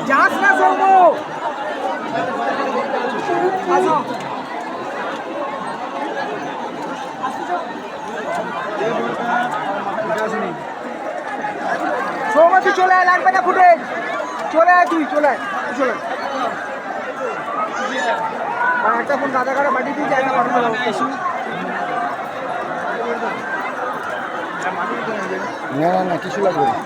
যাস না সৌম আসো সৌম তুই চলে আয় লাগবে না ফুটে চলে আয় তুই চলে আয় চলে একটা ফোন দাদা কাটা মাটি দিয়ে জায়গা না না না কিছু লাগবে না।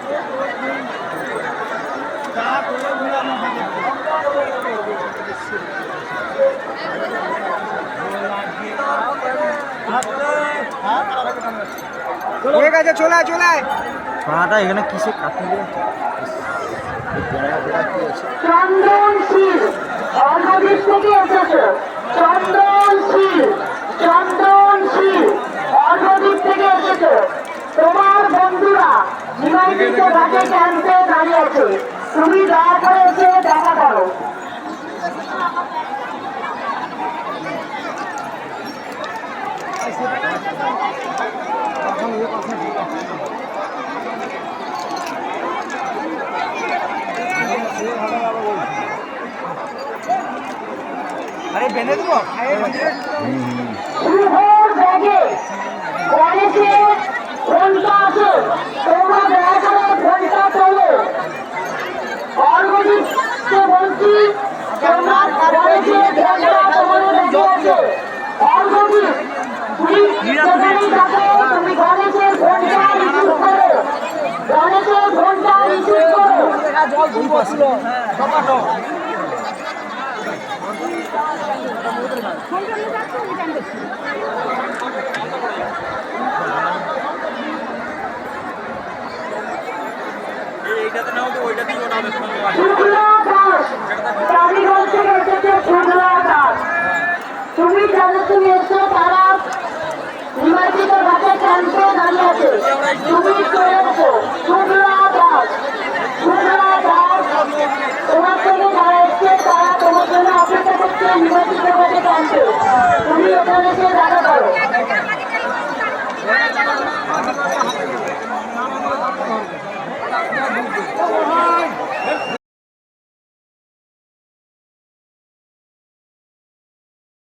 ঠিক আছে চলে আয় চলে আয় পাটা এখানে কিসে কাটতে গেলে চন্দনশীল অন্যদিক থেকে এসেছে চন্দনশীল অন্যদিক থেকে এসেছে তোমার বন্ধুরা নিমাইদিত ঘাটে ক্যাম্পে দাঁড়িয়ে আছে তুমি দয়া করে এসে দেখা করো আরে বেঁধে দেবো শুভর ব্যাগে কলেজে ঘন্টা আছে তোমরা দয়া করে ঘন্টা তোলো অর্গদিককে বলছি তোমার কলেজে ঘন্টা তোমাদের ব্যাগে আছে অর্গদিক তুমি যেখানেই থাকো তুমি কলেজের ঘন্টা রিসিভ করো কলেজের ঘন্টা রিসিভ করো জল দুই বছর টমাটো তুমি যাদের তুমি এসছো তারা নির্বাচিত ঘাটে ক্যাম্পে দাঁড়িয়ে আছে তুমি চলেছো শুক্লা দাস তোমার থেকে যারা এসছে তারা তোমার জন্য অপেক্ষা করছে নির্বাচিত ঘাটে ক্যাম্পে তুমি ওখানে এসে দেখা করো